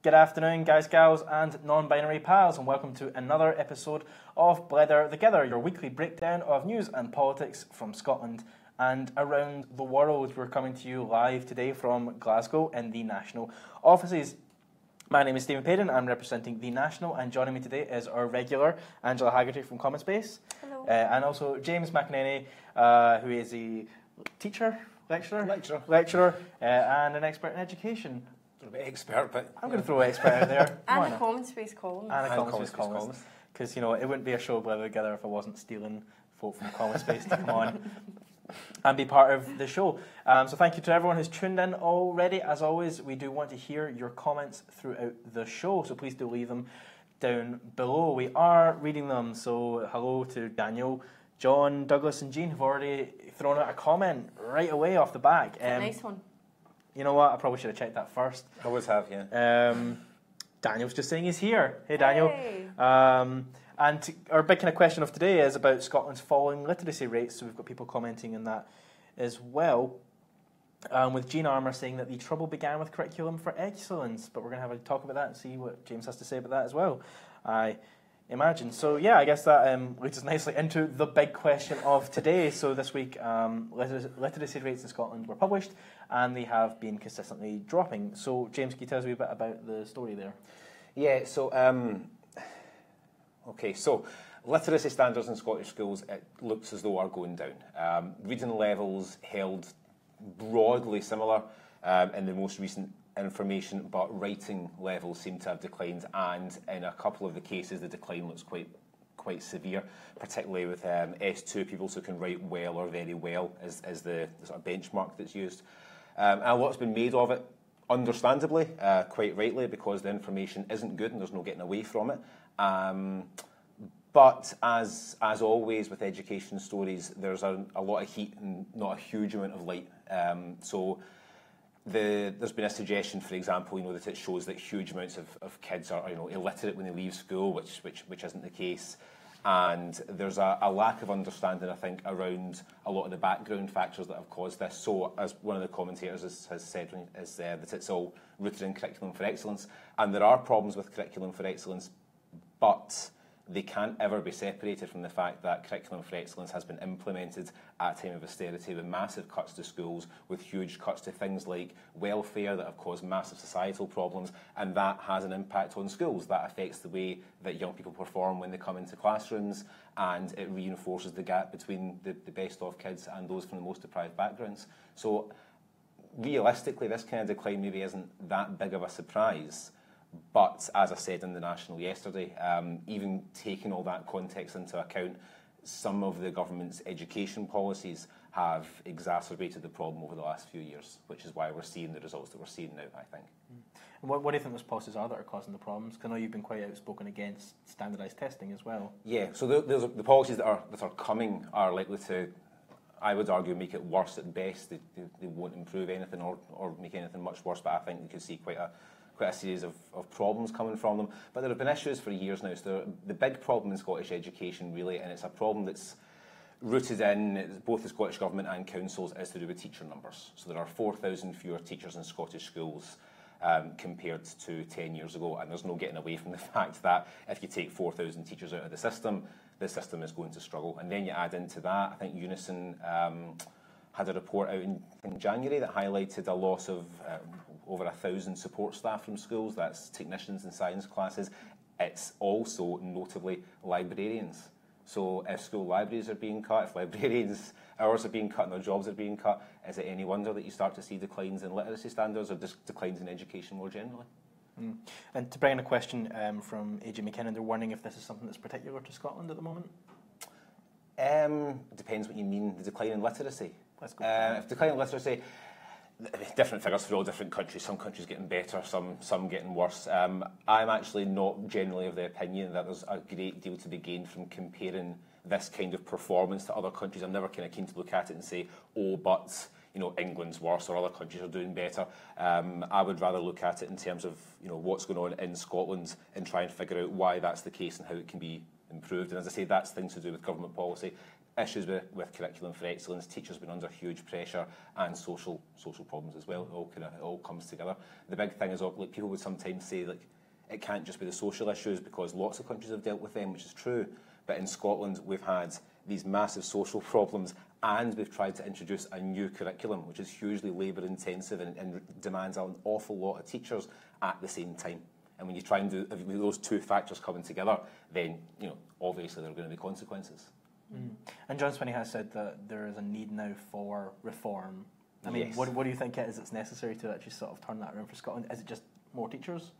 Good afternoon, guys, gals, and non-binary pals, and welcome to another episode of Blether, Thegither, your weekly breakdown of news and politics from Scotland and around the world. We're coming to you live today from Glasgow in the National offices. My name is Stephen Payden, I'm representing the National, and joining me today is our regular Angela Haggerty from Common Space. Hello. And also James McEnaney, who is a lecturer, and an expert in education. A bit expert, but I'm going to throw expert out there. And a Common Space column. And a Common Space columnist. Because, you know, it wouldn't be a show Blether Together if I wasn't stealing folk from Common Space to come on and be part of the show. So thank you to everyone who's tuned in already. As always, we do want to hear your comments throughout the show, so please do leave them down below. We are reading them, so hello to Daniel, John, Douglas and Jean, who've already thrown out a comment right away off the back. A nice one. You know what? I probably should have checked that first. I always have, yeah. Daniel's just saying he's here. Hey, Daniel. Hey. And our big kind of question of today is about Scotland's falling literacy rates. So we've got people commenting on that as well. With Jean Armour saying that the trouble began with curriculum for excellence. But we're going to have a talk about that and see what James has to say about that as well, I imagine. So yeah, I guess that leads us nicely into the big question of today. So this week, literacy rates in Scotland were published, and they have been consistently dropping. So James, can you tell us a wee bit about the story there? Yeah, so, so literacy standards in Scottish schools, it looks as though are going down. Reading levels held broadly similar in the most recent information, but writing levels seem to have declined, and in a couple of the cases the decline looks quite severe, particularly with S2 pupils who can write well or very well is the sort of benchmark that's used. And a lot's been made of it, understandably, quite rightly, because the information isn't good and there's no getting away from it. But as always with education stories, there's a lot of heat and not a huge amount of light. There's been a suggestion, for example, that it shows that huge amounts of kids are illiterate when they leave school, which isn't the case. And there's a lack of understanding, I think, around a lot of the background factors that have caused this. So, as one of the commentators has said, that it's all rooted in curriculum for excellence. And there are problems with curriculum for excellence, but they can't ever be separated from the fact that curriculum for excellence has been implemented at a time of austerity with massive cuts to schools, with huge cuts to things like welfare that have caused massive societal problems, and that has an impact on schools. That affects the way that young people perform when they come into classrooms, and it reinforces the gap between the best of kids and those from the most deprived backgrounds. So realistically, this kind of decline maybe isn't that big of a surprise. But, as I said in the National yesterday, even taking all that context into account, some of the government's education policies have exacerbated the problem over the last few years, which is why we're seeing the results that we're seeing now, I think. And what do you think those policies are that are causing the problems? Because I know you've been quite outspoken against standardised testing as well. Yeah, so the policies that are coming are likely to, I would argue, make it worse at best. They won't improve anything or make anything much worse, but I think we could see quite a series of problems coming from them. But there have been issues for years now. So the big problem in Scottish education, really, and it's a problem that's rooted in both the Scottish Government and councils, is to do with teacher numbers. So there are 4,000 fewer teachers in Scottish schools compared to 10 years ago, and there's no getting away from the fact that if you take 4,000 teachers out of the system is going to struggle. And then you add into that, I think Unison had a report out in January that highlighted a loss of over 1,000 support staff from schools. That's technicians in science classes. It's also notably librarians. So if school libraries are being cut, if librarians' hours are being cut and their jobs are being cut, is it any wonder that you start to see declines in literacy standards or just declines in education more generally? And to bring in a question from AJ McKinnon, they're wondering if this is something that's particular to Scotland at the moment? Depends what you mean, the decline in literacy. Let's go. If decline in literacy, different figures for all different countries. Some countries getting better, some getting worse. I'm actually not generally of the opinion that there's a great deal to be gained from comparing this kind of performance to other countries. I'm never kind of keen to look at it and say, oh, but England's worse or other countries are doing better. I would rather look at it in terms of what's going on in Scotland and try and figure out why that's the case and how it can be improved. And as I say, that's things to do with government policy. issues with curriculum for excellence, teachers been under huge pressure, and social problems as well. It all comes together. The big thing is, like, people would sometimes say, like, it can't just be the social issues because lots of countries have dealt with them, which is true. But in Scotland, we've had these massive social problems, and we've tried to introduce a new curriculum, which is hugely labour-intensive and demands an awful lot of teachers at the same time. And when you try and do those two factors coming together, then, you know, obviously there are going to be consequences. Mm. And John Swinney has said that there is a need now for reform. I mean, yes. what do you think it is that's necessary to actually sort of turn that around for Scotland? Is it just more teachers?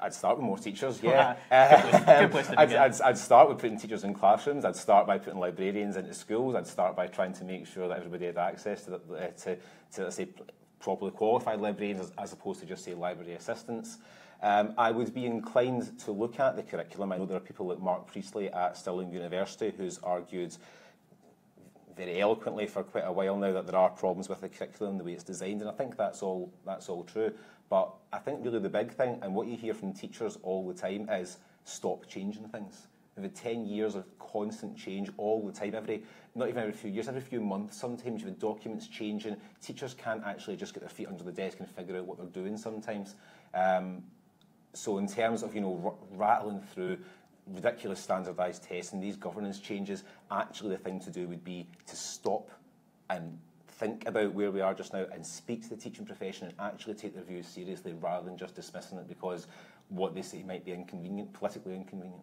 I'd start with more teachers, yeah. Good place to begin. I'd start with putting teachers in classrooms. I'd start by putting librarians into schools. I'd start by trying to make sure that everybody had access to let's say, properly qualified librarians as opposed to just, say, library assistants. I would be inclined to look at the curriculum. I know there are people like Mark Priestley at Stirling University who's argued very eloquently for quite a while now that there are problems with the curriculum, the way it's designed, and I think that's all true. But I think really the big thing, and what you hear from teachers all the time, is stop changing things. We've had 10 years of constant change all the time, not even every few years, every few months. Sometimes you've had documents changing. Teachers can't actually just get their feet under the desk and figure out what they're doing sometimes. So in terms of, you know, rattling through ridiculous standardised tests and these governance changes, actually the thing to do would be to stop and think about where we are just now and speak to the teaching profession and actually take their views seriously rather than just dismissing it because what they say might be inconvenient, politically inconvenient.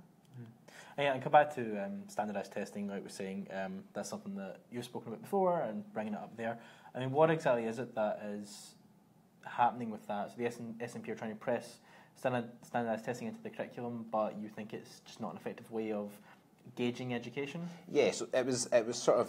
Yeah, and come back to standardised testing, like we're saying, that's something that you've spoken about before and bringing it up there. I mean, what exactly is it that is happening with that? So the SNP are trying to press standardised testing into the curriculum, but you think it's just not an effective way of gauging education? Yeah, so it was sort of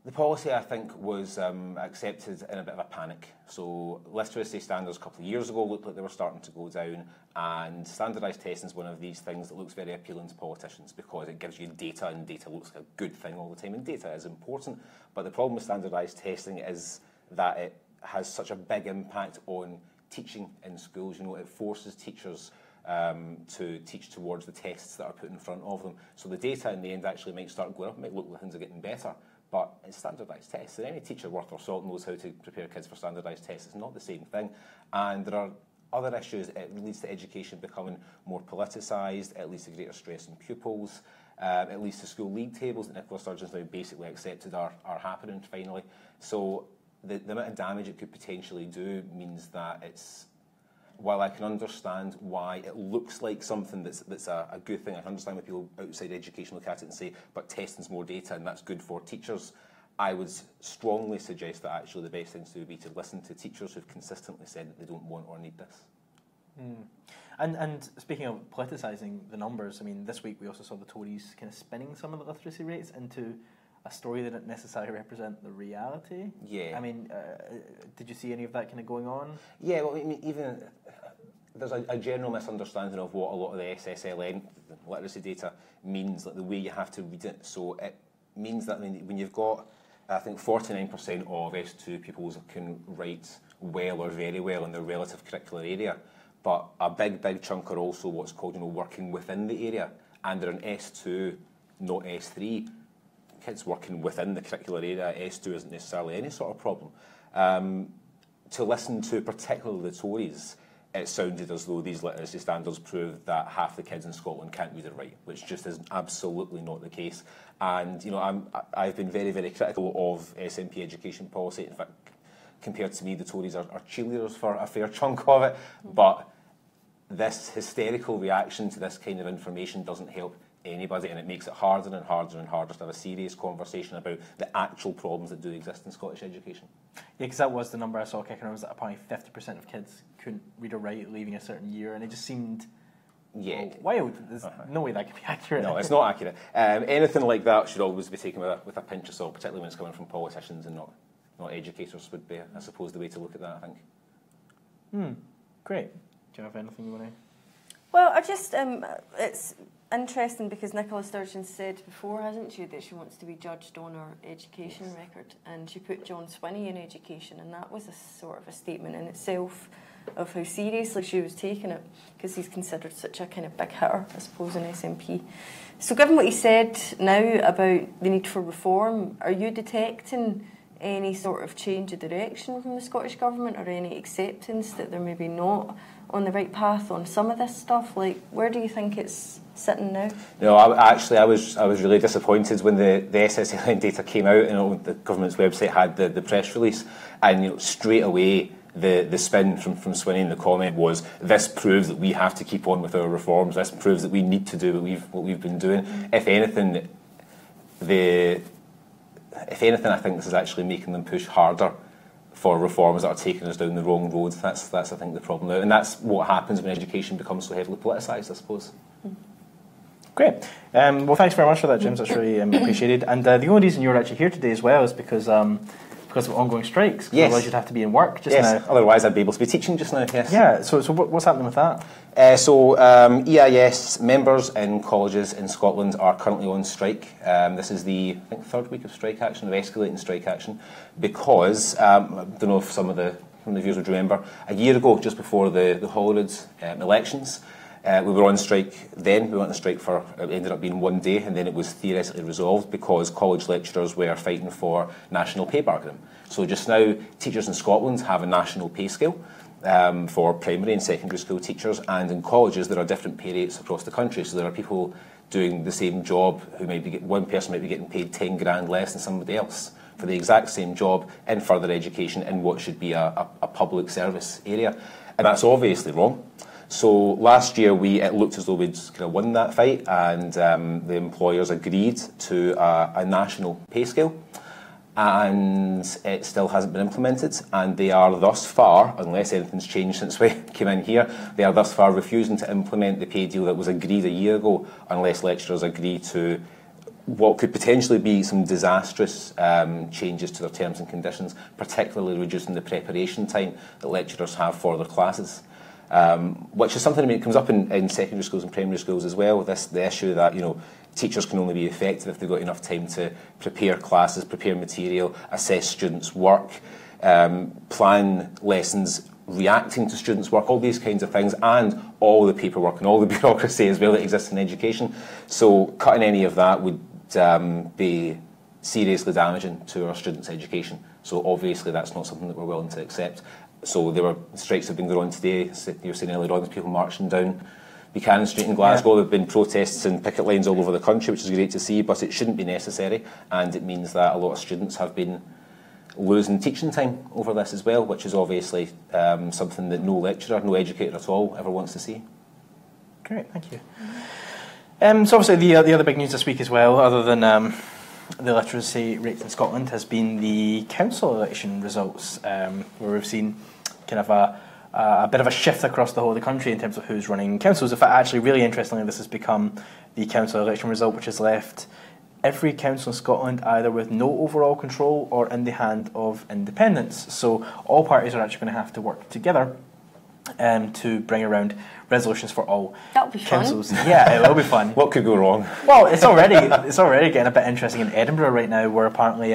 the policy, I think, was accepted in a bit of a panic. So literacy standards a couple of years ago looked like they were starting to go down, and standardised testing is one of these things that looks very appealing to politicians because it gives you data, and data looks like a good thing all the time, and data is important. But the problem with standardised testing is that it has such a big impact on teaching in schools. You know, it forces teachers to teach towards the tests that are put in front of them. So the data in the end actually might start going up, it might look like things are getting better, but it's standardised tests. And any teacher worth their salt knows how to prepare kids for standardised tests. It's not the same thing. And there are other issues. It leads to education becoming more politicised. It leads to greater stress in pupils. It leads to school league tables that Nicola Sturgeon's now basically accepted are happening finally. So the amount of damage it could potentially do means that it's, while I can understand why it looks like something that's a good thing, I can understand why people outside education look at it and say, but testing's more data and that's good for teachers. I would strongly suggest that actually the best thing to do would be to listen to teachers who've consistently said that they don't want or need this. Mm. And speaking of politicising the numbers, I mean, this week we also saw the Tories kind of spinning some of the literacy rates into a story that didn't necessarily represent the reality. Yeah. I mean, did you see any of that kind of going on? Yeah, well, I mean, even there's a general misunderstanding of what a lot of the SSLN, the literacy data, means, like the way you have to read it. So it means that when you've got, I think 49% of S2 pupils can write well or very well in their relative curricular area, but a big chunk are also what's called, you know, working within the area, and they're in S2, not S3. Kids working within the curricular area, S2 isn't necessarily any sort of problem. To listen to particularly the Tories, it sounded as though these literacy standards prove that half the kids in Scotland can't read and write, which just is absolutely not the case. And you know, I've been very critical of SNP education policy. In fact, compared to me, the Tories are cheerleaders for a fair chunk of it. But this hysterical reaction to this kind of information doesn't help anybody, and it makes it harder and harder and harder to have a serious conversation about the actual problems that do exist in Scottish education. Yeah, because that was the number I saw kicking around, was that apparently 50% of kids couldn't read or write leaving a certain year, and it just seemed wild. There's no way that could be accurate. No, it's not accurate. Anything like that should always be taken with a pinch of salt, particularly when it's coming from politicians and not educators would be, I suppose, the way to look at that, I think. Great. Do you have anything you want to... Well, I just, it's interesting because Nicola Sturgeon said before, hasn't she, that she wants to be judged on her education record, and she put John Swinney in education, and that was a sort of a statement in itself. of how seriously she was taking it, because he's considered such a kind of big hitter, I suppose, in SNP. So given what he said now about the need for reform, are you detecting any sort of change of direction from the Scottish Government, or any acceptance that they're maybe not on the right path on some of this stuff? Like, where do you think it's sitting now? No, I was really disappointed when the SSLN data came out, and the government's website had the press release, and straight away the spin from Swinney in the comment was, this proves that we have to keep on with our reforms. This proves that we need to do what we've been doing. If anything, I think this is actually making them push harder for reforms that are taking us down the wrong road. That's I think the problem now, and that's what happens when education becomes so heavily politicised, I suppose. Great. Well, thanks very much for that, James. That's really appreciated. And the only reason you're actually here today as well is because of ongoing strikes. Yes. Otherwise you'd have to be in work just now. Otherwise I'd be able to be teaching just now, yes. Yeah, so what's happening with that? EIS members in colleges in Scotland are currently on strike. This is the, I think, third week of strike action, of escalating strike action, because, I don't know if some of the viewers would remember, a year ago, just before the Holyrood elections, we were on strike then. We went on strike for, it ended up being 1 day, and then it was theoretically resolved because college lecturers were fighting for national pay bargaining. So just now, teachers in Scotland have a national pay scale for primary and secondary school teachers, and in colleges there are different pay rates across the country. So there are people doing the same job who might be one person might be getting paid 10 grand less than somebody else for the exact same job in further education in what should be a public service area, and that's obviously wrong. So last year it looked as though we'd kind of won that fight, and the employers agreed to a national pay scale, and it still hasn't been implemented, and they are thus far, unless anything's changed since we came in here, they are thus far refusing to implement the pay deal that was agreed a year ago unless lecturers agree to what could potentially be some disastrous changes to their terms and conditions, particularly reducing the preparation time that lecturers have for their classes. Which is something that comes up in secondary schools and primary schools as well. The issue that teachers can only be effective if they've got enough time to prepare classes, prepare material, assess students' work, plan lessons reacting to students' work, all these kinds of things, and all the paperwork and all the bureaucracy as well that exists in education. So cutting any of that would be seriously damaging to our students' education. So obviously that's not something that we're willing to accept. So there were strikes have been going on today. You were saying earlier on, there's people marching down Buchanan Street in Glasgow. There have been protests and picket lines all over the country, which is great to see, but it shouldn't be necessary, and it means that a lot of students have been losing teaching time over this as well, which is obviously something that no lecturer, no educator at all ever wants to see. Great, thank you. So obviously the other big news this week as well, other than the literacy rate in Scotland, has been the council election results, where we've seen kind of a bit of a shift across the whole of the country in terms of who's running councils. In fact, actually, really interestingly, this has become the council election result, which has left every council in Scotland either with no overall control or in the hand of independents. So all parties are actually going to have to work together to bring around resolutions for all councils. Fun. Yeah, it will be fun. What could go wrong? Well, it's already getting a bit interesting in Edinburgh right now, where apparently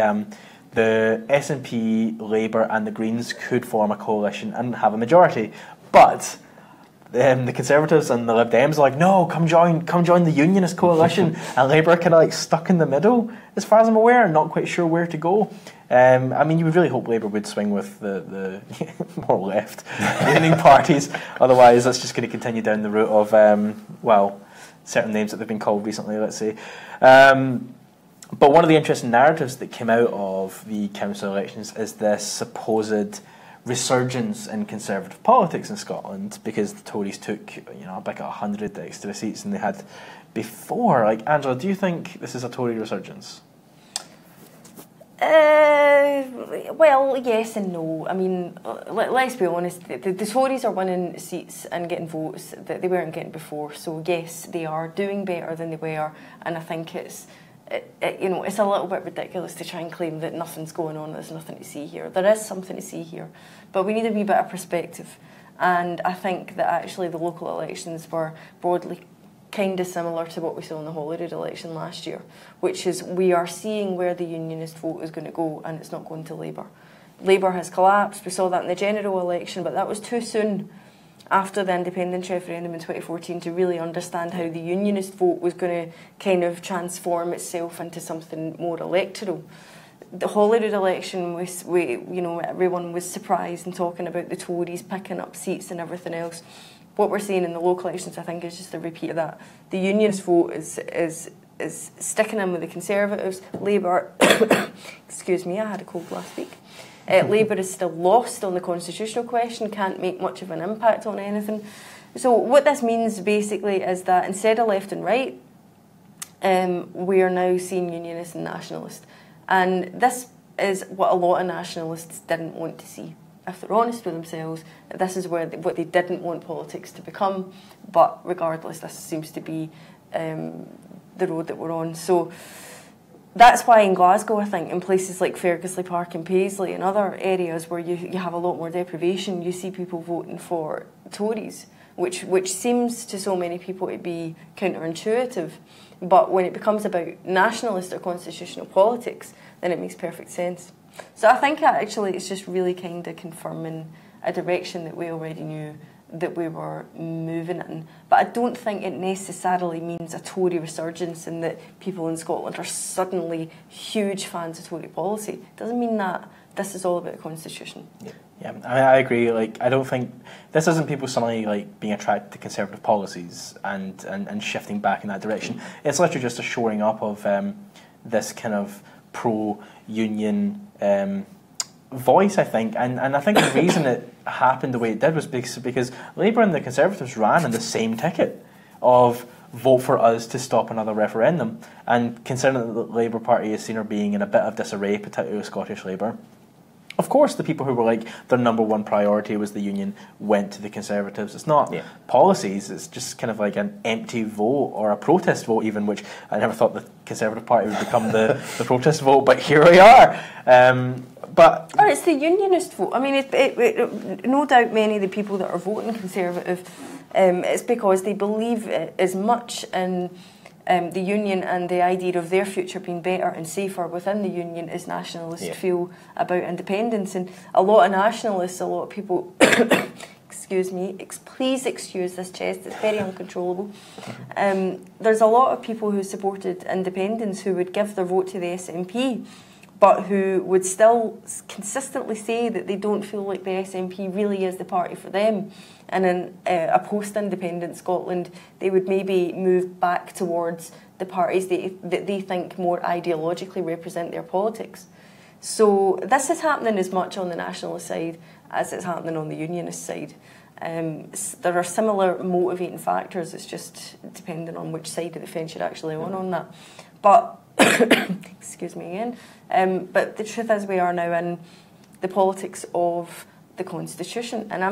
the SNP, Labour and the Greens could form a coalition and have a majority, but the Conservatives and the Lib Dems are like, no, come join the Unionist coalition, and Labour are kind of like stuck in the middle, as far as I'm aware, and not quite sure where to go. I mean, you would really hope Labour would swing with the more left-leaning parties. Otherwise, that's just going to continue down the route of, certain names that they've been called recently, let's say. But one of the interesting narratives that came out of the council elections is this supposed resurgence in Conservative politics in Scotland, because the Tories took, back at 100 extra seats than they had before. Like, Angela, do you think this is a Tory resurgence? Well, yes and no. I mean, let's be honest. The Tories are winning seats and getting votes that they weren't getting before. So yes, they are doing better than they were, and I think it's a little bit ridiculous to try and claim that nothing's going on. There's nothing to see here. There is something to see here, but we need a wee bit of perspective. And I think that actually the local elections were broadly kind of similar to what we saw in the Holyrood election last year, which is we are seeing where the Unionist vote is going to go, and it's not going to Labour. Labour has collapsed. We saw that in the general election, but that was too soon after the independence referendum in 2014 to really understand how the unionist vote was going to kind of transform itself into something more electoral. The Holyrood election, everyone was surprised and talking about the Tories picking up seats and everything else. What we're seeing in the local elections, I think, is just a repeat of that. The unionist vote is sticking in with the Conservatives. Labour, excuse me, I had a cold last week. Labour is still lost on the constitutional question, can't make much of an impact on anything. So what this means basically is that instead of left and right, we are now seeing unionists and nationalists. And this is what a lot of nationalists didn't want to see. If they're honest with themselves, this is what they didn't want politics to become. But regardless, this seems to be the road that we're on. So that's why in Glasgow, I think, in places like Fergusley Park and Paisley and other areas where you have a lot more deprivation, you see people voting for Tories, which seems to so many people to be counterintuitive. But when it becomes about nationalist or constitutional politics, then it makes perfect sense. So I think actually it's just really kind of confirming a direction that we already knew that we were moving in. But I don't think it necessarily means a Tory resurgence and that people in Scotland are suddenly huge fans of Tory policy. It doesn't mean that this is all about the Constitution. Yeah, I agree. Like, I don't think this isn't people suddenly like being attracted to Conservative policies and shifting back in that direction. It's literally just a shoring up of this kind of pro-union voice, I think, and I think the reason it happened the way it did was because Labour and the Conservatives ran on the same ticket of vote for us to stop another referendum, and considering that the Labour Party is seen as being in a bit of disarray, particularly with Scottish Labour, of course the people who were like their number one priority was the union went to the Conservatives. It's not policies, it's just kind of like an empty vote or a protest vote even, which I never thought the Conservative Party would become the protest vote, but here we are. Or it's the unionist vote. I mean, no doubt many of the people that are voting Conservative, it's because they believe as much in the union and the idea of their future being better and safer within the union as nationalists feel about independence. And a lot of nationalists, a lot of people, excuse me, please excuse this chest, it's very uncontrollable. There's a lot of people who supported independence who would give their vote to the SNP, but who would still consistently say that they don't feel like the SNP really is the party for them. And in a post-independent Scotland, they would maybe move back towards the parties that they think more ideologically represent their politics. So this is happening as much on the nationalist side as it's happening on the unionist side. There are similar motivating factors, it's just depending on which side of the fence you're actually on that. But, excuse me again, but the truth is we are now in the politics of the Constitution, and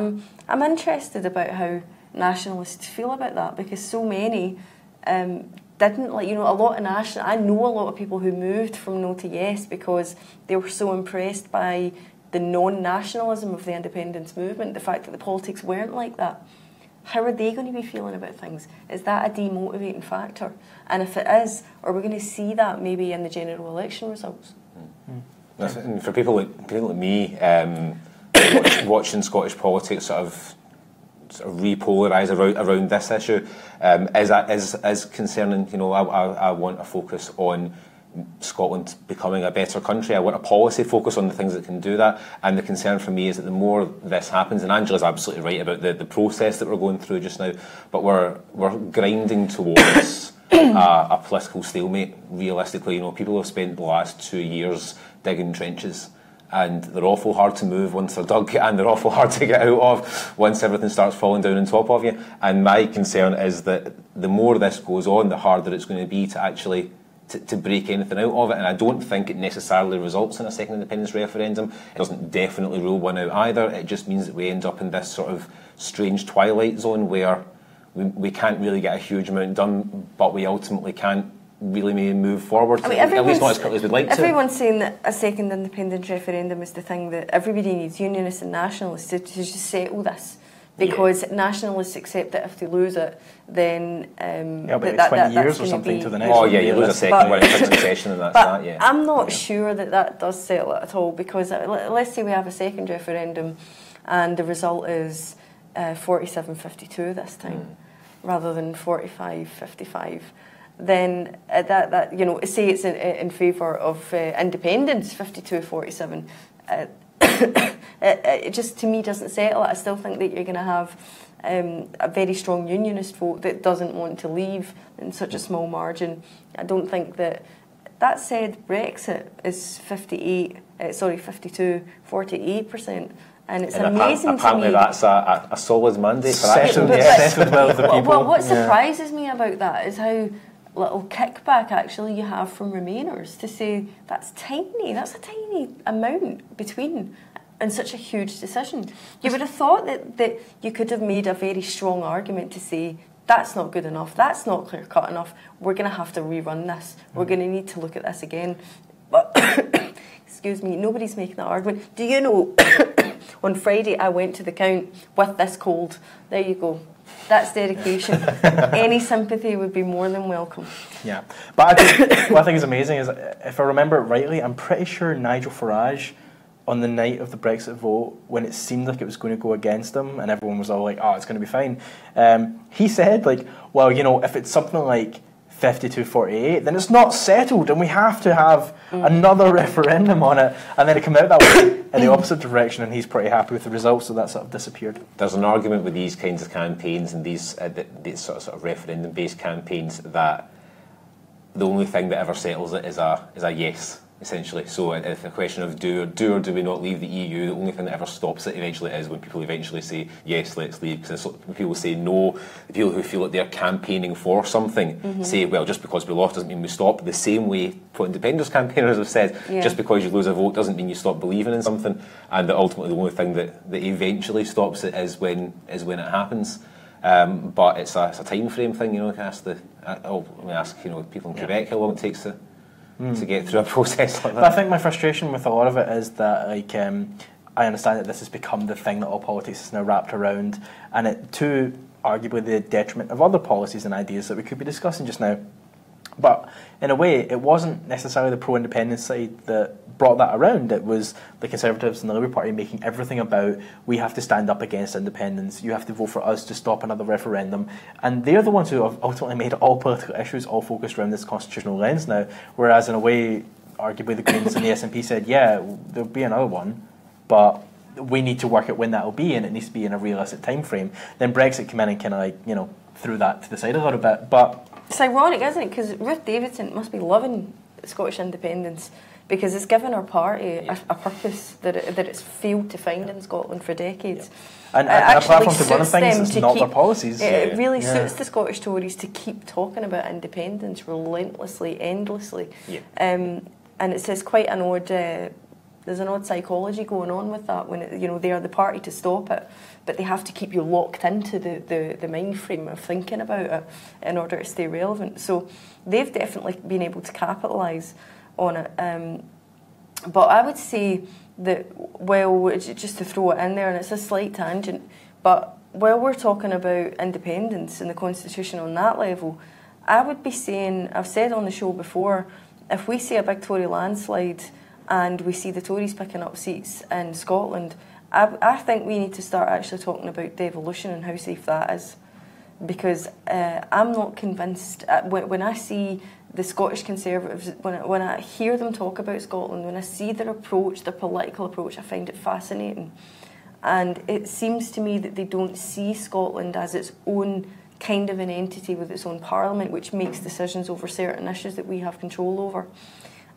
I'm interested about how nationalists feel about that, because so many didn't, like, you know, a lot of I know a lot of people who moved from no to yes because they were so impressed by the non-nationalism of the independence movement, the fact that the politics weren't like that. How are they going to be feeling about things? Is that a demotivating factor? And if it is, are we going to see that maybe in the general election results? Mm-hmm. For people like me, watching Scottish politics sort of repolarise around this issue is concerning. You know, I want a focus on Scotland becoming a better country. I want a policy focus on the things that can do that, and the concern for me is that the more this happens, and Angela's absolutely right about the process that we're going through just now, but we're grinding towards a political stalemate. Realistically, you know, people have spent the last 2 years digging trenches, and they're awful hard to move once they're dug, and they're awful hard to get out of once everything starts falling down on top of you. And my concern is that the more this goes on, the harder it's going to be to actually to break anything out of it. And I don't think it necessarily results in a second independence referendum. It doesn't definitely rule one out either. It just means that we end up in this sort of strange twilight zone where we can't really get a huge amount done, but we ultimately can't really maybe move forward, at least not as quickly as we'd like to. Everyone's saying that a second independence referendum is the thing that everybody needs, unionists and nationalists, to just settle this. because nationalists accept that if they lose it, then but 20 years or something to the next. Oh yeah, you lose a second one in succession, and that's that. Yeah, I'm not sure that does settle it at all, because let's say we have a second referendum, and the result is 47-52 this time, rather than 45-55. Then that say it's in favour of independence, 52-47. It just, to me, doesn't settle it. I still think that you're going to have a very strong unionist vote that doesn't want to leave in such a small margin. I don't think that. That said, Brexit is 52-48%, and it's amazing to me. Apparently that's a solid mandate for settled well with the people. Well, what surprises me about that is how little kickback actually you have from Remainers to say that's tiny. That's a tiny amount between, and such a huge decision. You would have thought that you could have made a very strong argument to say that's not good enough, that's not clear cut enough, we're going to have to rerun this, we're going to need to look at this again. But excuse me, nobody's making that argument. Do you know, on Friday I went to the count with this cold. There you go. That's dedication. Any sympathy would be more than welcome. Yeah, but what I think is amazing is, if I remember it rightly, I'm pretty sure Nigel Farage, on the night of the Brexit vote, when it seemed like it was going to go against him, and everyone was all like, "Oh, it's going to be fine," he said, like, "Well, if it's something like 52-48, then it's not settled, and we have to have another referendum on it." And then it came out that way in the opposite direction, and he's pretty happy with the results, so that sort of disappeared. There's an argument with these kinds of campaigns and these sort of referendum-based campaigns that the only thing that ever settles it is a yes, essentially. So if a question of do or do we not leave the EU, the only thing that ever stops it eventually is when people eventually say yes, let's leave. Because when people say no, the people who feel like they're campaigning for something say, well, just because we lost doesn't mean we stop. The same way pro-independence campaigners have said, just because you lose a vote doesn't mean you stop believing in something. And that ultimately the only thing that eventually stops it is when it happens. But it's a time frame thing, Let me ask people in Quebec how long it takes to get through a process like that. But I think my frustration with a lot of it is that, I understand that this has become the thing that all politics is now wrapped around, and it to arguably the detriment of other policies and ideas that we could be discussing just now. But in a way, it wasn't necessarily the pro-independence side that brought that around. It was the Conservatives and the Labour Party making everything about, we have to stand up against independence, you have to vote for us to stop another referendum. And they're the ones who have ultimately made all political issues all focused around this constitutional lens now. Whereas in a way, arguably the Greens and the SNP said, yeah, there'll be another one, but we need to work out when that'll be, and it needs to be in a realistic time frame. Then Brexit came in and kind of threw that to the side a little bit. But it's ironic, isn't it? Because Ruth Davidson must be loving Scottish independence, because it's given our party a purpose that it's failed to find in Scotland for decades. Yeah. And a platform to run things, it's not their policies. It really suits the Scottish Tories to keep talking about independence relentlessly, endlessly. Yeah. And it's quite an odd... there's an odd psychology going on with that, when they are the party to stop it, but they have to keep you locked into the mind frame of thinking about it in order to stay relevant. So they've definitely been able to capitalise on it. But I would say that, well, just to throw it in there, and it's a slight tangent, but while we're talking about independence and the Constitution on that level, I would be saying, I've said on the show before, if we see a big Tory landslide and we see the Tories picking up seats in Scotland, I think we need to start actually talking about devolution and how safe that is. Because I'm not convinced, when I see the Scottish Conservatives, when I hear them talk about Scotland, when I see their approach, their political approach, I find it fascinating. And it seems to me that they don't see Scotland as its own kind of an entity with its own parliament, which makes decisions over certain issues that we have control over.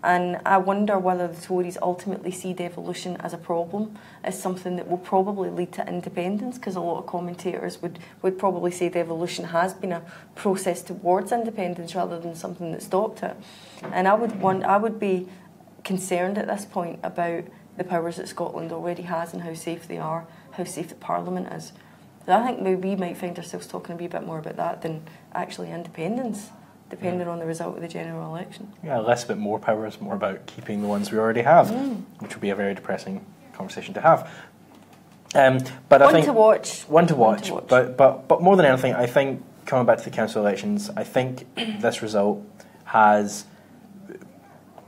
And I wonder whether the Tories ultimately see devolution as a problem, as something that will probably lead to independence, because a lot of commentators would probably say devolution has been a process towards independence rather than something that stopped it. And I would be concerned at this point about the powers that Scotland already has and how safe they are, how safe the Parliament is. So I think maybe we might find ourselves talking a wee bit more about that than actually independence, depending on the result of the general election. Yeah, less about more powers, more about keeping the ones we already have, which would be a very depressing conversation to have. But I One think to watch. One to watch. But more than anything, I think coming back to the council elections, I think this result has,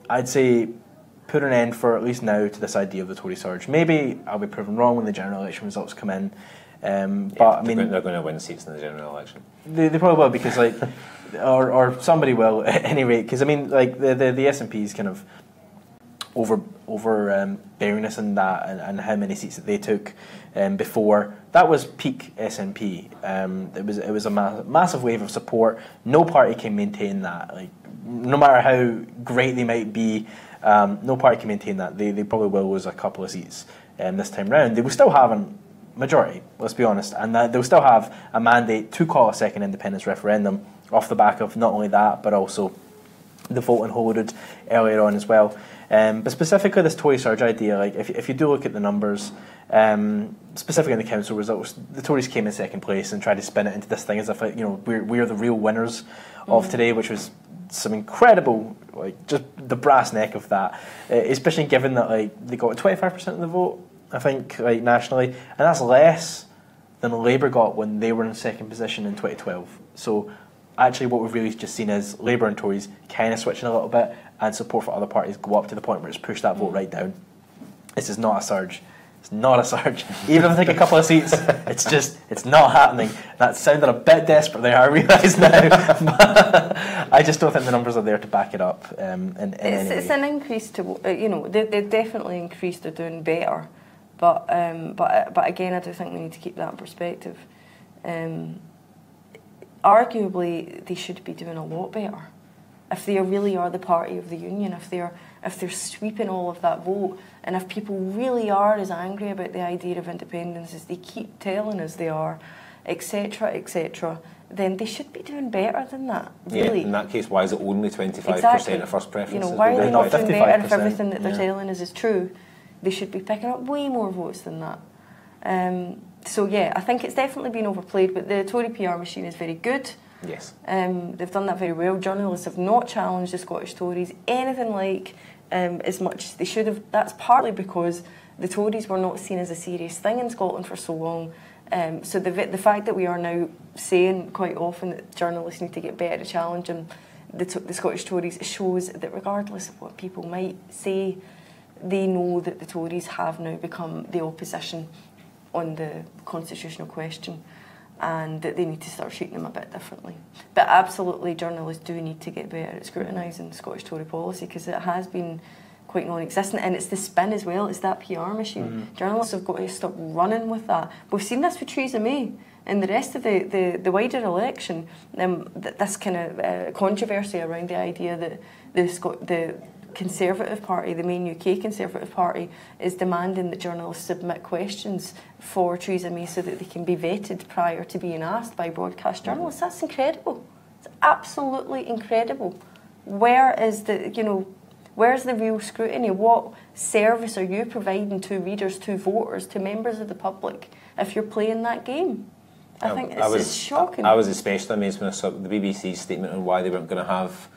I'd say, put an end for at least now to this idea of the Tory surge. Maybe I'll be proven wrong when the general election results come in. But I mean, they're going to win seats in the general election. They probably will, because like, or somebody will at any rate. Because I mean, like the SNP's kind of overbearingness in that, and how many seats that they took before, that was peak SNP. It was a massive wave of support. No party can maintain that. Like, no matter how great they might be, no party can maintain that. They probably will lose a couple of seats this time round. They will still have a majority, let's be honest, and they'll still have a mandate to call a second independence referendum off the back of not only that, but also the vote on Holyrood earlier on as well. But specifically this Tory surge idea, like if you do look at the numbers, specifically in the council results, the Tories came in second place and tried to spin it into this thing as if, like, you know, we're the real winners of today, which was some incredible, like, just the brass neck of that, especially given that, like, they got 25% of the vote, I think, like, nationally, and that's less than Labour got when they were in second position in 2012. So actually what we've really just seen is Labour and Tories kind of switching a little bit, and support for other parties go up to the point where it's pushed that vote right down. This is not a surge. It's not a surge. Even if they take a couple of seats, it's not happening. That sounded a bit desperate there, I realise now. I just don't think the numbers are there to back it up. It's an increase to, you know, they've definitely increased, they're doing better. But again, I do think we need to keep that in perspective. Arguably, they should be doing a lot better. If they really are the party of the union, if they're sweeping all of that vote, and if people really are as angry about the idea of independence as they keep telling us they are, etc., then they should be doing better than that, really. Yeah, in that case, why is it only 25% exactly. of first preferences? You know, why are they not doing better if everything that they're yeah. telling us is true? They should be picking up way more votes than that. So yeah, I think it's definitely been overplayed, but the Tory PR machine is very good. Yes. They've done that very well. Journalists have not challenged the Scottish Tories anything like as much as they should have. That's partly because the Tories were not seen as a serious thing in Scotland for so long. So the fact that we are now saying quite often that journalists need to get better at challenging the Scottish Tories shows that regardless of what people might say, they know that the Tories have now become the opposition on the constitutional question, and that they need to start treating them a bit differently. But absolutely, journalists do need to get better at scrutinising Scottish Tory policy, because it has been quite non-existent, and it's the spin as well, it's that PR machine. Journalists have got to stop running with that. We've seen this with Theresa May and the rest of the wider election, this kind of controversy around the idea that the Conservative Party, the main UK Conservative Party, is demanding that journalists submit questions for Theresa May so that they can be vetted prior to being asked by broadcast journalists. That's incredible. It's absolutely incredible. Where's the real scrutiny? What service are you providing to readers, to voters, to members of the public if you're playing that game? I think it's shocking. I was especially amazed when I saw the BBC's statement on why they weren't going to have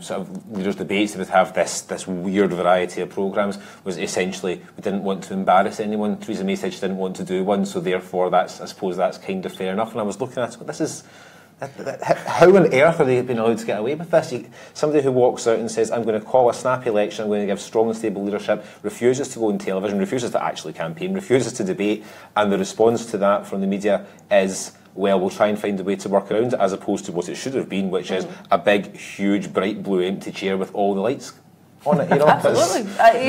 sort of leaders' debates. They would have this weird variety of programmes. Was essentially, we didn't want to embarrass anyone. Theresa May said she didn't want to do one, so therefore I suppose that's kind of fair enough. And I was looking at it, how on earth are they being allowed to get away with this? Somebody who walks out and says, I'm going to call a snap election, I'm going to give strong and stable leadership, refuses to go on television, refuses to actually campaign, refuses to debate, and the response to that from the media is, well, we'll try and find a way to work around it, as opposed to what it should have been, which is a big, huge, bright blue empty chair with all the lights on it. You know? Absolutely.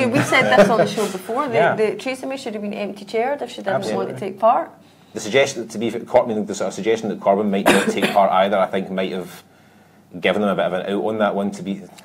We said this on the show before. Theresa May should have been empty-chaired if she didn't want to take part. The suggestion, the sort of suggestion that Corbyn might not take part either, I think might have given them a bit of an out on that one.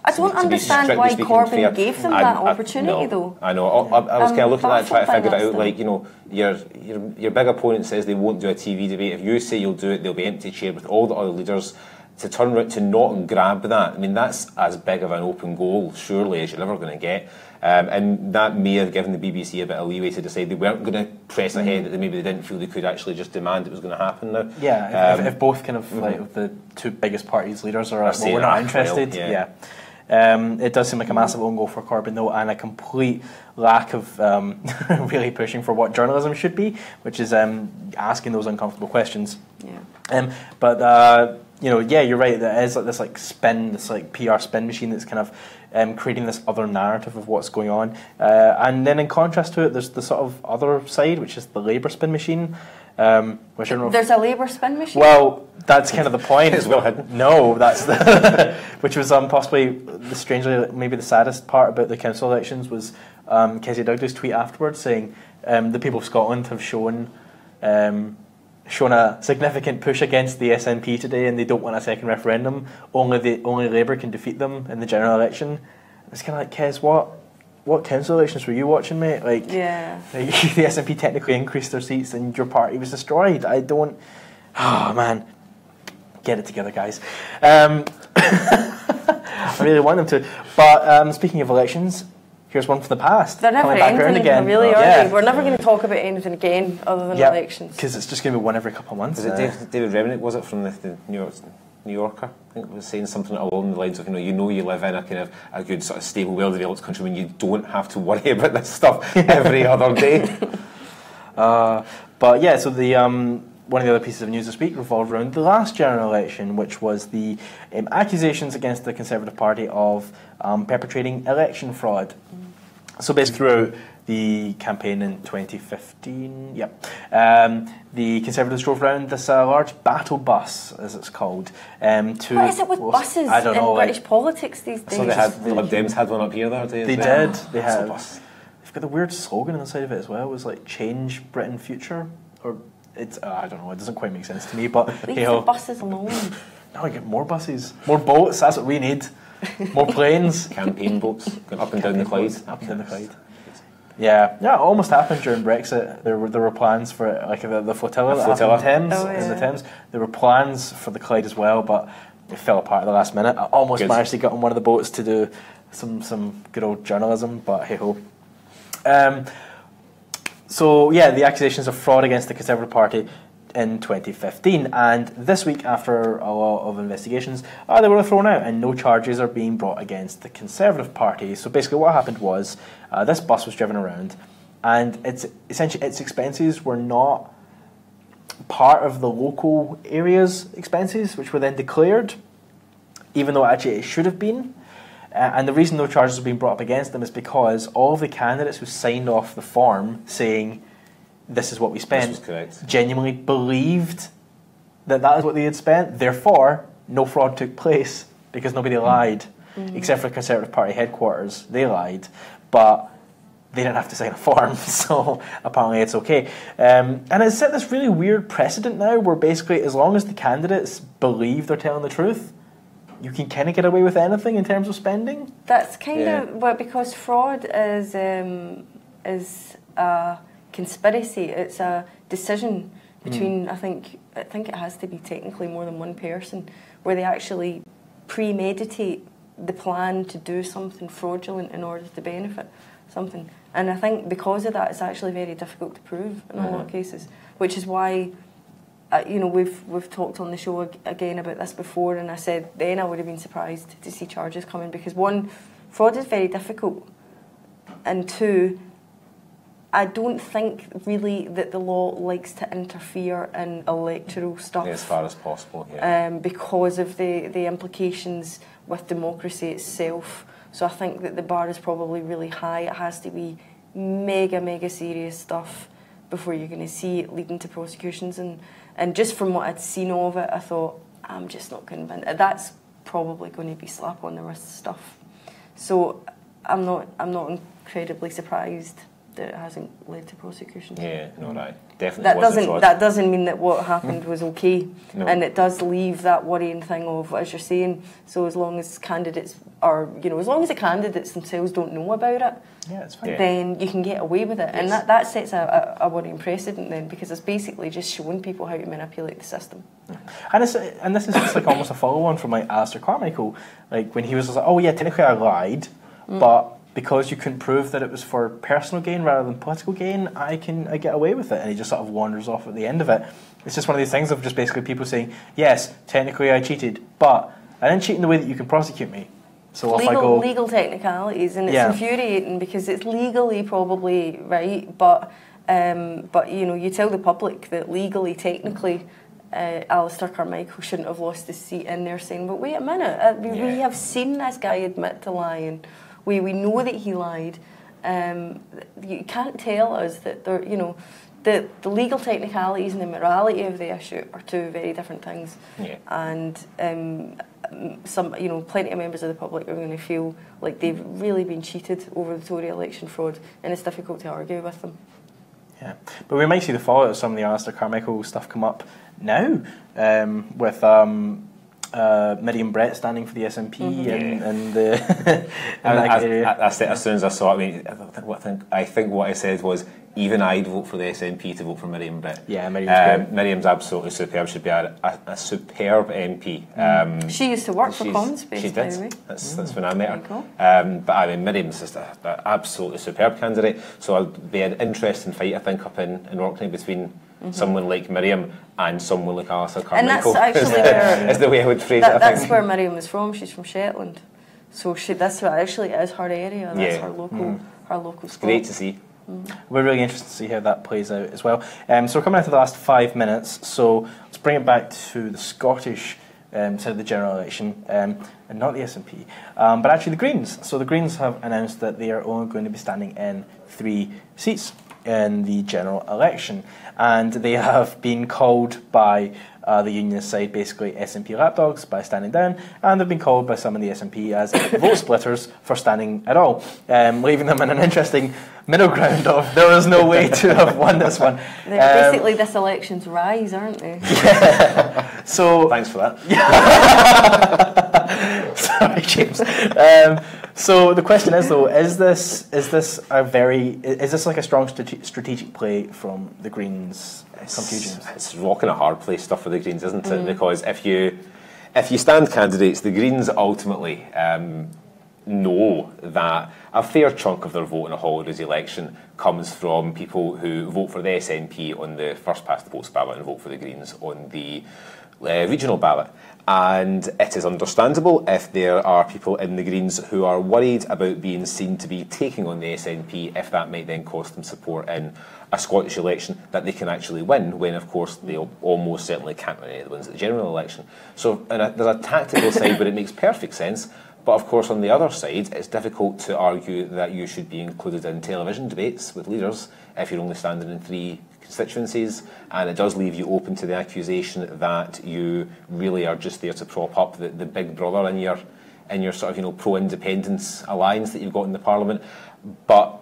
I don't understand why Corbyn gave them that opportunity, though. I know. I was kind of looking at it, trying to figure it out. Like, you know, your big opponent says they won't do a TV debate. If you say you'll do it, they'll be empty chaired with all the other leaders. To turn around to not grab that, I mean, that's as big of an open goal, surely, as you're ever going to get. And that may have given the BBC a bit of leeway to decide they weren't going to press ahead, that maybe they didn't feel they could actually just demand it was going to happen now. Yeah, if both kind of like the two biggest parties' leaders are like, well, we're not interested. It does seem like a massive own goal for Corbyn, though, and a complete lack of really pushing for what journalism should be, which is asking those uncomfortable questions. Yeah. Yeah, you're right. There is like this spin, this PR spin machine that's kind of creating this other narrative of what's going on. And then in contrast to it, there's the sort of other side, which is the Labour spin machine. Which I don't know. There's a Labour spin machine? Well, that's kind of the point. It's well hidden. No, that's the which was possibly strangely maybe the saddest part about the council elections was Kezia Douglas' tweet afterwards saying the people of Scotland have shown a significant push against the SNP today, and they don't want a second referendum. Only Labour can defeat them in the general election. It's kind of like, Kez, what council elections were you watching, mate? The SNP technically increased their seats and your party was destroyed. Oh man, get it together, guys. I really want them to. But speaking of elections, here's one from the past. They're never ending again. Really, are they? We're never going to talk about anything again other than elections. Because it's just going to be one every couple of months. Was it David Remnick, was it, from the New Yorker? I think it was saying something along the lines of, you live in a kind of a good sort of stable, well-developed country when you don't have to worry about this stuff every other day. But yeah, so the one of the other pieces of news this week revolved around the last general election, which was the accusations against the Conservative Party of perpetrating election fraud. So basically throughout the campaign in 2015, the Conservatives drove around this large battle bus, as it's called. What is it with buses in British politics these days? So the Lib Dems had one up here the other day. They did. They have. They've got the weird slogan on the side of it as well. It was like "Change Britain Future," or it's I don't know. It doesn't quite make sense to me. But leave the buses alone. Now we get more buses, more boats. That's what we need. More planes. Campaign boats going up and down the Clyde. Up and down the Clyde. Yeah, it almost happened during Brexit. There were plans for the flotilla in the Thames. In the Thames, there were plans for the Clyde as well, but it fell apart at the last minute. I almost managed to get on one of the boats to do some good old journalism, but hey ho. So yeah, the accusations of fraud against the Conservative Party in 2015, and this week, after a lot of investigations, they were thrown out, and no charges are being brought against the Conservative Party. So basically, what happened was this bus was driven around, and its expenses were not part of the local area's expenses, which were then declared, even though actually it should have been. And the reason no charges are being brought up against them is because all of the candidates who signed off the form saying this is what we spent genuinely believed that is what they had spent. Therefore, no fraud took place because nobody lied, except for the Conservative Party headquarters. They lied, but they didn't have to sign a form, so apparently it's okay. And it's set this really weird precedent now where basically as long as the candidates believe they're telling the truth, you can kind of get away with anything in terms of spending. That's kind of because fraud is a conspiracy. It's a decision between I think it has to be technically more than one person, where they actually premeditate the plan to do something fraudulent in order to benefit something. And I think because of that, it's actually very difficult to prove in a lot of cases, which is why. We've talked on the show again about this before, and I said then I would have been surprised to see charges coming because one, fraud is very difficult, and two, I don't think really that the law likes to interfere in electoral stuff as far as possible, because of the implications with democracy itself. So I think that the bar is probably really high. It has to be mega serious stuff before you're going to see it leading to prosecutions. And just from what I'd seen of it, I thought, I'm just not convinced. That's probably going to be slap on the wrist stuff. So I'm not incredibly surprised that it hasn't led to prosecution. Yeah, no, right. Definitely that doesn't mean that what happened was okay. No. And it does leave that worrying thing of, as you're saying, so as long as candidates are, as long as the candidates themselves don't know about it, it's fine. Then you can get away with it. Yes. And that sets a worrying precedent then, because it's basically just showing people how to manipulate the system. And this is just like almost a follow-on from like Alistair Carmichael, like when he was like, oh yeah, technically I lied, but because you couldn't prove that it was for personal gain rather than political gain, I get away with it. And he just sort of wanders off at the end of it. It's just one of these things of just basically people saying, yes, technically I cheated, but I didn't cheat in the way that you can prosecute me. So off I go. Legal technicalities, and it's infuriating because it's legally probably right, but you know, you tell the public that legally, technically, Alistair Carmichael shouldn't have lost his seat, and they're saying, but wait a minute, we have seen this guy admit to lying. We know that he lied. You can't tell us that there, you know, the legal technicalities and the morality of the issue are two very different things. Yeah. And some, you know, plenty of members of the public are going to feel like they've really been cheated over the Tory election fraud, and it's difficult to argue with them. Yeah, but we might see the fallout of some of the Alistair Carmichael stuff come up now, with Miriam Brett standing for the SNP and the. I said as soon as I saw it, I mean, I think what I said was, even I'd vote for the SNP to vote for Miriam Brett. Yeah, Miriam's Miriam's absolutely superb. Should be a superb MP. She used to work for Common Space. She did. By the way. That's when I met her. Cool. But I mean, Miriam's just an absolutely superb candidate. So it'll be an interesting fight, I think, up in Orkney between someone like Miriam and someone like Alistair Carmichael. And that's actually is the way I would phrase it. That's where Miriam is from. She's from Shetland, so that's what actually is her area. That's her local. Her local spot. Great to see. We're really interested to see how that plays out as well. So we're coming out to the last 5 minutes, so let's bring it back to the Scottish side of the general election, and not the SNP, but actually the Greens. So the Greens have announced that they are only going to be standing in 3 seats in the general election, and they have been called by the unionist side basically SNP lapdogs by standing down, and they've been called by some of the SNP as vote splitters for standing at all, leaving them in an interesting middle ground of there is no way to have won this one. They're basically this election's rise, aren't they? Yeah. So thanks for that. Sorry, James. So the question is though, is this like a strong strategic play from the Greens? It's rocking a hard place stuff for the Greens, isn't it? Because if you stand candidates, the Greens ultimately know that a fair chunk of their vote in a Holidays election comes from people who vote for the SNP on the first past the post ballot and vote for the Greens on the regional ballot. And it is understandable if there are people in the Greens who are worried about being seen to be taking on the SNP, if that might then cost them support in a Scottish election that they can actually win, when of course they almost certainly can't win any of the ones at the general election. So there's a tactical side where it makes perfect sense, but of course on the other side it's difficult to argue that you should be included in television debates with leaders if you're only standing in 3 constituencies, and it does leave you open to the accusation that you really are just there to prop up the big brother in your sort of, you know, pro-independence alliance that you've got in the Parliament. But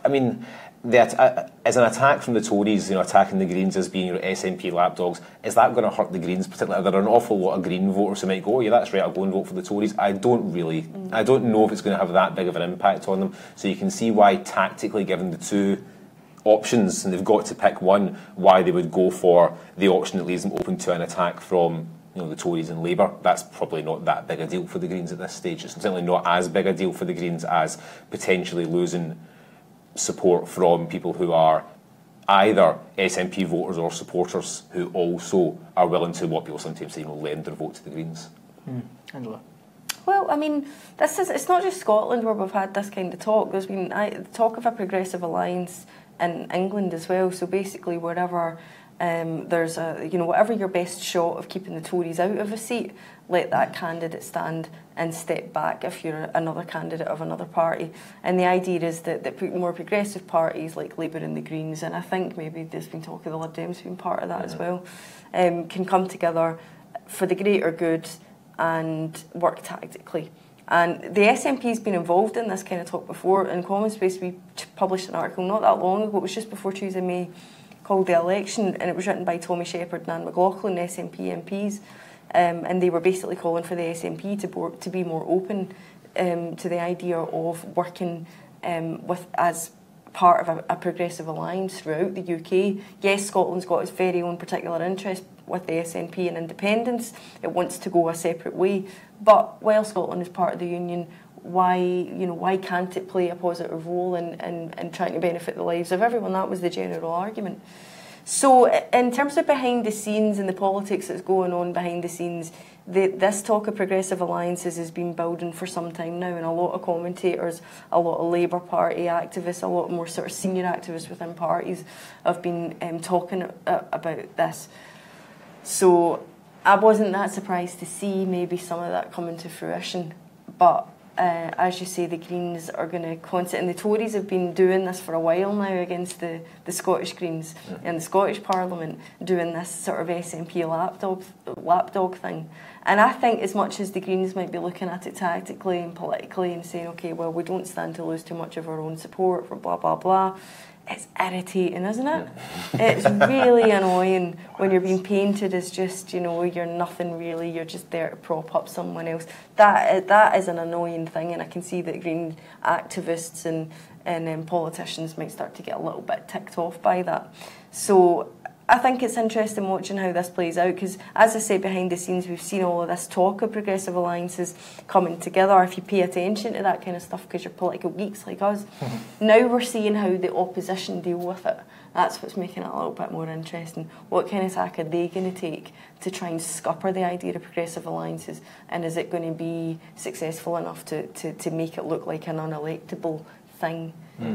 I mean, as an attack from the Tories, you know, attacking the Greens as being your SNP lapdogs, is that going to hurt the Greens particularly? There are an awful lot of Green voters who might go, oh yeah, that's right, I'll go and vote for the Tories. I don't know if it's going to have that big of an impact on them. So you can see why tactically, given the 2 options, and they've got to pick one, why they would go for the option that leaves them open to an attack from, you know, the Tories and Labour. That's probably not that big a deal for the Greens at this stage. It's certainly not as big a deal for the Greens as potentially losing support from people who are either SNP voters or supporters who also are willing to, what people sometimes say, you know, lend their vote to the Greens. Angela? Well, I mean, it's not just Scotland where we've had this kind of talk. There's been talk of a progressive alliance in England as well. So basically, wherever there's whatever your best shot of keeping the Tories out of a seat, let that candidate stand and step back if you're another candidate of another party. And the idea is that more progressive parties like Labour and the Greens, and I think maybe there's been talk of the Lib Dems being part of that as well, can come together for the greater good and work tactically. And the SNP's been involved in this kind of talk before. In Common Space, we published an article not that long ago, it was just before Tuesday, May, called The Election, and it was written by Tommy Shepherd and Anne McLaughlin, SNP MPs, and they were basically calling for the SNP to be more open to the idea of working as part of a progressive alliance throughout the UK. Yes, Scotland's got its very own particular interest with the SNP and independence. It wants to go a separate way. But while Scotland is part of the Union, why can't it play a positive role in trying to benefit the lives of everyone? That was the general argument. So in terms of behind the scenes and the politics that's going on behind the scenes, this talk of progressive alliances has been building for some time now, and a lot of commentators, a lot of Labour Party activists, a lot more sort of senior activists within parties have been talking about this. So I wasn't that surprised to see maybe some of that coming to fruition, but as you say, the Greens are going to constantly, and the Tories have been doing this for a while now against the Scottish Greens in the Scottish Parliament, doing this sort of SNP lapdog thing. And I think as much as the Greens might be looking at it tactically and politically and saying, okay, well, we don't stand to lose too much of our own support for blah, blah, blah, it's irritating, isn't it? It's really annoying when you're being painted as just, you're nothing really, you're just there to prop up someone else. That is an annoying thing, and I can see that Green activists and politicians might start to get a little bit ticked off by that. So I think it's interesting watching how this plays out, because, as I say, behind the scenes, we've seen all of this talk of progressive alliances coming together. If you pay attention to that kind of stuff, because you're political geeks like us, now we're seeing how the opposition deal with it. That's what's making it a little bit more interesting. What kind of tack are they going to take to try and scupper the idea of progressive alliances, and is it going to be successful enough to make it look like an unelectable thing,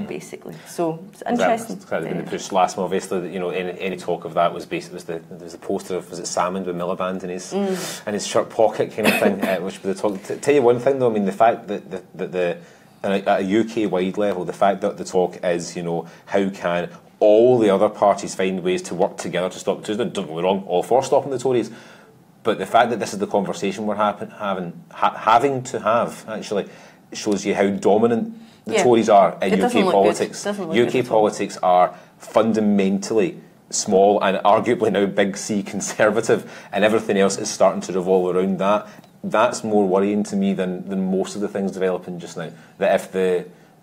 basically? So it's interesting. That's kind of been the push last month, obviously. Any talk of that was basically there was a poster of, was it Salmon with Miliband in his shirt pocket kind of thing, which was the talk. Tell you one thing though, I mean, the fact that at a UK wide level, the fact that the talk is, how can all the other parties find ways to work together to stop the Tories? Don't get me wrong, all for stopping the Tories. But the fact that this is the conversation we're having to have actually shows you how dominant the Tories are in UK politics. UK politics are fundamentally small and arguably now big C conservative, and everything else is starting to revolve around that. That's more worrying to me than most of the things developing just now. That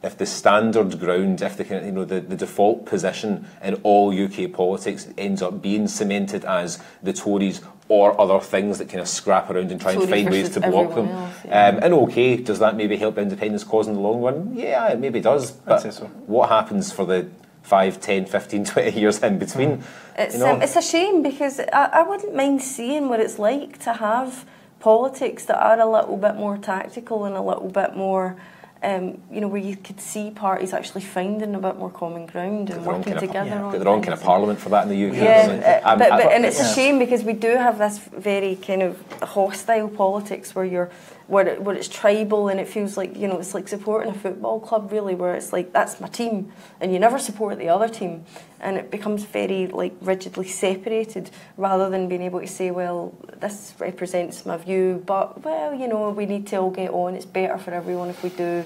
if the standard ground, if the default position in all UK politics ends up being cemented as the Tories or other things that kind of scrap around and try and find ways to block them. Else, and okay, does that maybe help independence cause in the long run? Yeah, it maybe does. But I'd say so. What happens for the 5, 10, 15, 20 years in between? It's a shame, because I wouldn't mind seeing what it's like to have politics that are a little bit more tactical and a little bit more, where you could see parties actually finding a bit more common ground and working together. Got their own kind of parliament for that in the UK. Yeah, and it's a shame, because we do have this very kind of hostile politics where it's tribal, and it feels like, it's like supporting a football club really, where it's like, that's my team, and you never support the other team, and it becomes very like rigidly separated, rather than being able to say, well, this represents my view, but we need to all get on. It's better for everyone if we do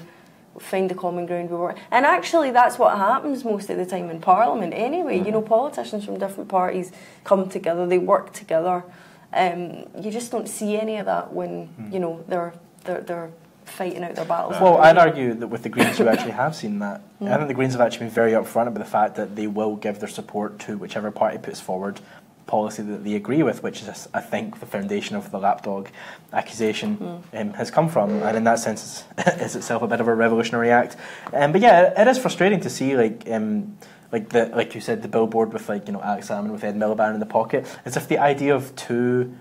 find the common ground we work. And actually that's what happens most of the time in Parliament anyway. Politicians from different parties come together, they work together. You just don't see any of that when they're fighting out their battles. Well, I'd argue that with the Greens you actually have seen that. I think the Greens have actually been very upfront about the fact that they will give their support to whichever party puts forward policy that they agree with, which is, I think, the foundation of the lapdog accusation has come from, and in that sense is itself a bit of a revolutionary act. But yeah, it is frustrating to see like you said, the billboard with Alex Salmon with Ed Miliband in the pocket. As if the idea of two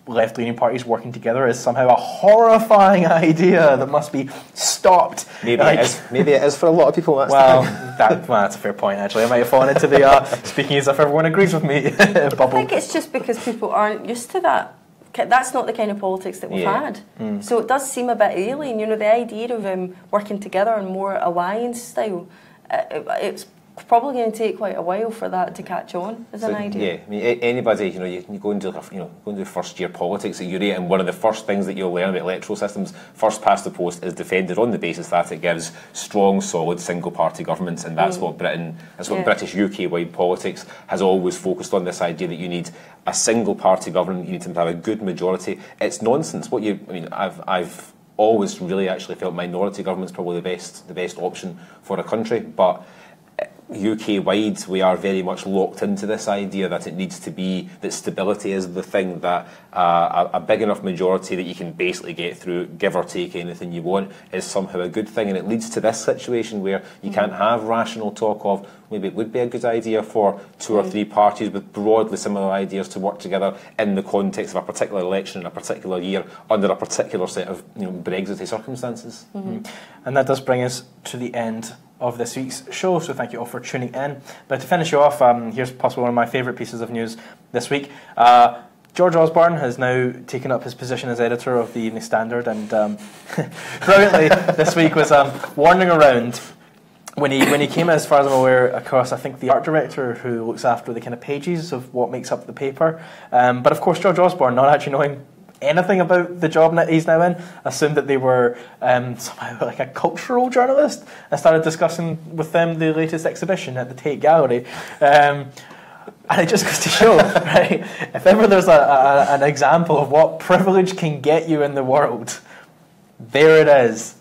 left-leaning parties working together is somehow a horrifying idea that must be stopped. Maybe it is for a lot of people. That's a fair point, actually. I might have fallen into the speaking as if everyone agrees with me bubble. I think it's just because people aren't used to that. That's not the kind of politics that we've had. So it does seem a bit alien. The idea of working together and more alliance style, it's probably going to take quite a while for that to catch on as an idea. Yeah, I mean, anybody, you go into first year politics at uni, and one of the first things that you'll learn about electoral systems, first past the post, is defended on the basis that it gives strong, solid, single party governments, and that's what British UK-wide politics has always focused on. This idea that you need a single party government, you need to have a good majority. It's nonsense. I've always really actually felt minority government's probably the best option for a country, but UK-wide, we are very much locked into this idea that it needs to be, that stability is the thing, that a big enough majority that you can basically get through, give or take anything you want, is somehow a good thing. And it leads to this situation where you can't have rational talk of, maybe it would be a good idea for 2 or 3 parties with broadly similar ideas to work together in the context of a particular election in a particular year under a particular set of Brexit circumstances. And that does bring us to the end of this week's show, so thank you all for tuning in. But to finish you off, here's possibly one of my favourite pieces of news this week. George Osborne has now taken up his position as editor of the Evening Standard, and brilliantly this week was wandering around when he came, as far as I'm aware, across, I think, the art director who looks after the kind of pages of what makes up the paper. But of course, George Osborne, not actually knowing anything about the job that he's now in, assumed that they were somehow like a cultural journalist, and started discussing with them the latest exhibition at the Tate Gallery. And it just goes to show, right, if ever there's an example of what privilege can get you in the world, there it is.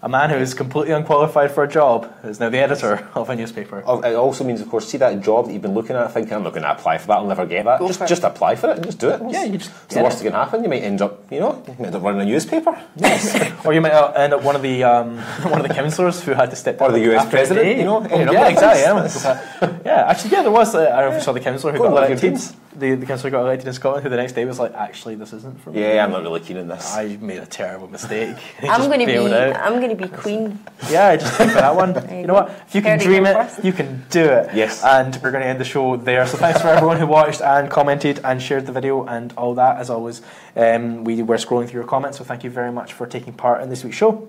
A man who is completely unqualified for a job is now the editor of a newspaper. It also means, of course, see that job that you've been looking at, thinking, I'm not going to apply for that, I'll never get that. Just apply for it and just do it. Yeah, you just it's the worst that can happen. You might end up, running a newspaper. Yes. Or you might end up one of the councillors who had to step down. Or the US president, Yeah, exactly. Yeah, actually, there was, I don't know if you saw the councillor who got elected. The councillor got elected in Scotland, who the next day was like, actually, this isn't for me. Yeah, I'm not really keen on this. I made a terrible mistake. I'm going to be queen. Yeah, I just think for that one. You know what? If you can dream it, you can do it. Yes. And we're going to end the show there. So thanks for everyone who watched and commented and shared the video and all that. As always, we were scrolling through your comments, so thank you very much for taking part in this week's show.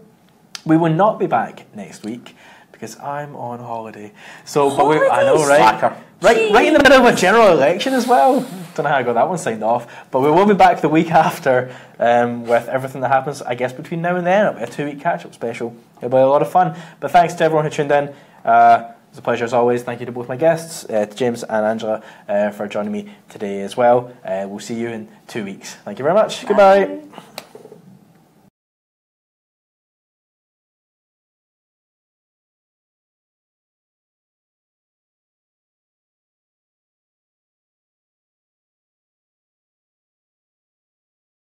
We will not be back next week because I'm on holiday. So, I know, right? Right in the middle of a general election as well. Don't know how I got that one signed off. But we will be back the week after with everything that happens, I guess, between now and then. It'll be a 2-week catch-up special. It'll be a lot of fun. But thanks to everyone who tuned in. It was a pleasure as always. Thank you to both my guests, to James and Angela, for joining me today as well. We'll see you in 2 weeks. Thank you very much. Bye. Goodbye.